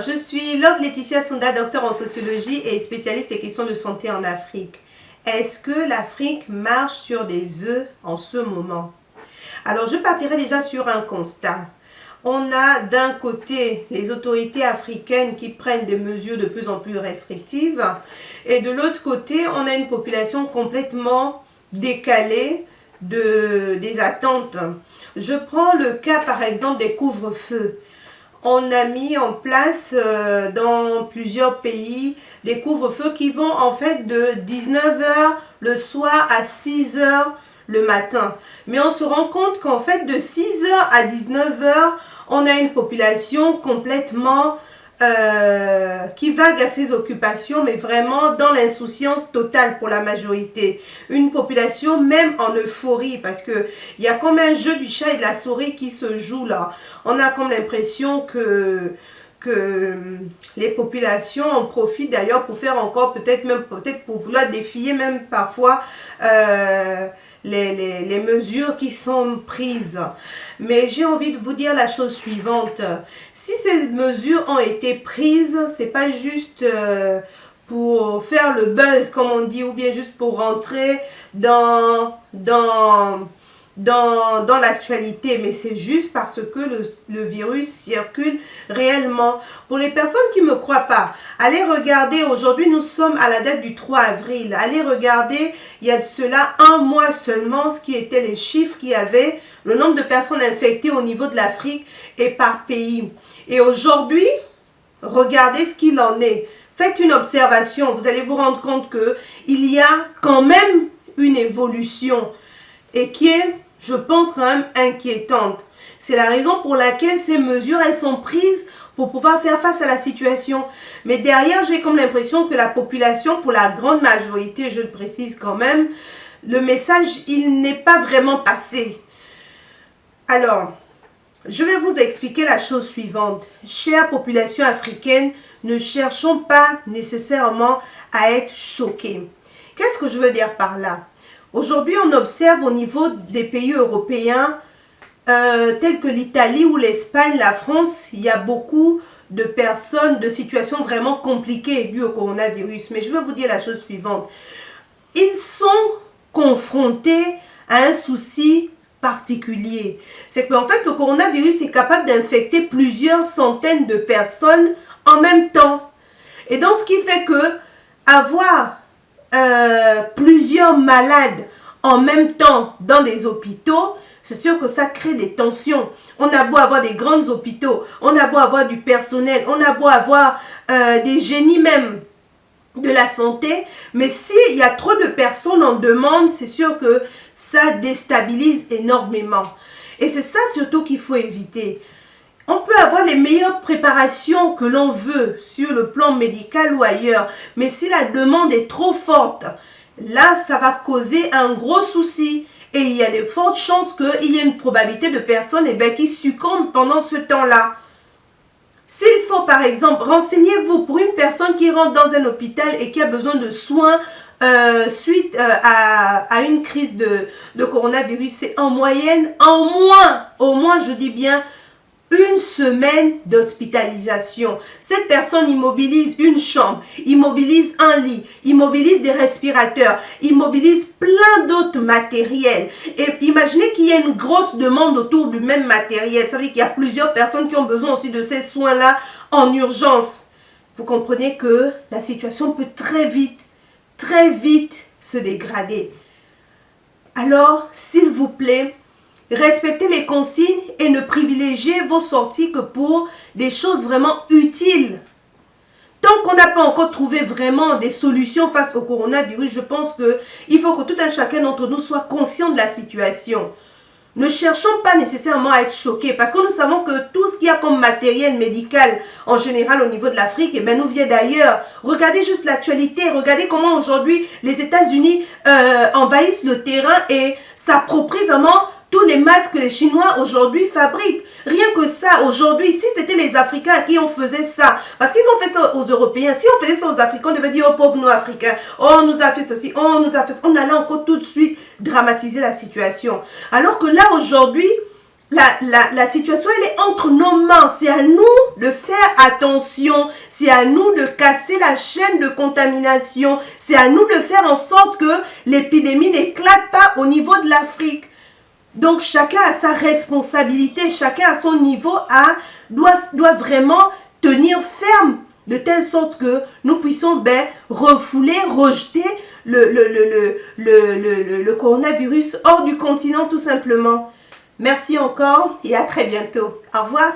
je suis Love Laetitia Sonda, docteur en sociologie et spécialiste des questions de santé en Afrique. Est-ce que l'Afrique marche sur des œufs en ce moment? Alors, je partirai déjà sur un constat. On a d'un côté les autorités africaines qui prennent des mesures de plus en plus restrictives et de l'autre côté, on a une population complètement décalée des attentes. Je prends le cas par exemple des couvre-feux. On a mis en place dans plusieurs pays des couvre-feux qui vont en fait de 19h le soir à 6h le matin. Mais on se rend compte qu'en fait de 6h à 19h, on a une population complètement qui vague à ses occupations, mais vraiment dans l'insouciance totale pour la majorité. Une population même en euphorie, parce qu'il y a comme un jeu du chat et de la souris qui se joue là. On a comme l'impression que les populations en profitent d'ailleurs pour faire encore peut-être pour vouloir défier même parfois les mesures qui sont prises. Mais j'ai envie de vous dire la chose suivante. Si ces mesures ont été prises, c'est pas juste pour faire le buzz, comme on dit, ou bien juste pour rentrer dans l'actualité, mais c'est juste parce que le virus circule réellement. Pour les personnes qui ne me croient pas, allez regarder, aujourd'hui nous sommes à la date du 3 avril, allez regarder, il y a de cela un mois seulement, ce qui étaient les chiffres qu'il y avait, le nombre de personnes infectées au niveau de l'Afrique et par pays. Et aujourd'hui, regardez ce qu'il en est. Faites une observation, vous allez vous rendre compte qu'il y a quand même une évolution et qui est, je pense, quand même inquiétante. C'est la raison pour laquelle ces mesures, elles sont prises pour pouvoir faire face à la situation. Mais derrière, j'ai comme l'impression que la population, pour la grande majorité, je le précise quand même, le message, il n'est pas vraiment passé. Alors, je vais vous expliquer la chose suivante. Chère population africaine, ne cherchons pas nécessairement à être choqués. Qu'est-ce que je veux dire par là? Aujourd'hui, on observe au niveau des pays européens, tels que l'Italie ou l'Espagne, la France, il y a beaucoup de personnes, de situations vraiment compliquées dues au coronavirus. Mais je vais vous dire la chose suivante. Ils sont confrontés à un souci particulier. C'est qu'en fait, le coronavirus est capable d'infecter plusieurs centaines de personnes en même temps. Et donc, ce qui fait que avoir plusieurs malades en même temps dans des hôpitaux, c'est sûr que ça crée des tensions. On a beau avoir des grands hôpitaux, on a beau avoir du personnel, on a beau avoir des génies même de la santé, mais s'il y a trop de personnes en demande, c'est sûr que ça déstabilise énormément. Et c'est ça surtout qu'il faut éviter. On peut avoir les meilleures préparations que l'on veut sur le plan médical ou ailleurs, mais si la demande est trop forte, là, ça va causer un gros souci. Et il y a de fortes chances qu'il y ait une probabilité de personnes qui succombent pendant ce temps-là. S'il faut, par exemple, renseignez-vous pour une personne qui rentre dans un hôpital et qui a besoin de soins suite à une crise de coronavirus, c'est en moyenne, au moins, je dis bien, une semaine d'hospitalisation. Cette personne immobilise une chambre, immobilise un lit, immobilise des respirateurs, immobilise plein d'autres matériels. Et imaginez qu'il y a une grosse demande autour du même matériel. Ça veut dire qu'il y a plusieurs personnes qui ont besoin aussi de ces soins-là en urgence. Vous comprenez que la situation peut très vite se dégrader. Alors, s'il vous plaît, respectez les consignes et ne privilégiez vos sorties que pour des choses vraiment utiles. Tant qu'on n'a pas encore trouvé vraiment des solutions face au coronavirus, je pense qu'il faut que tout un chacun d'entre nous soit conscient de la situation. Ne cherchons pas nécessairement à être choqués parce que nous savons que tout ce qu'il y a comme matériel médical en général au niveau de l'Afrique nous vient d'ailleurs. Regardez juste l'actualité, regardez comment aujourd'hui les États-Unis envahissent le terrain et s'approprient vraiment tous les masques que les Chinois aujourd'hui fabriquent. Rien que ça, aujourd'hui, si c'était les Africains à qui on faisait ça, parce qu'ils ont fait ça aux Européens, si on faisait ça aux Africains, on devait dire, oh pauvres nous Africains, oh on nous a fait ceci, oh on nous a fait ça. On allait encore tout de suite dramatiser la situation. Alors que là, aujourd'hui, la situation, elle est entre nos mains. C'est à nous de faire attention. C'est à nous de casser la chaîne de contamination. C'est à nous de faire en sorte que l'épidémie n'éclate pas au niveau de l'Afrique. Donc chacun a sa responsabilité, chacun à son niveau doit vraiment tenir ferme de telle sorte que nous puissions refouler, rejeter le coronavirus hors du continent tout simplement. Merci encore et à très bientôt. Au revoir.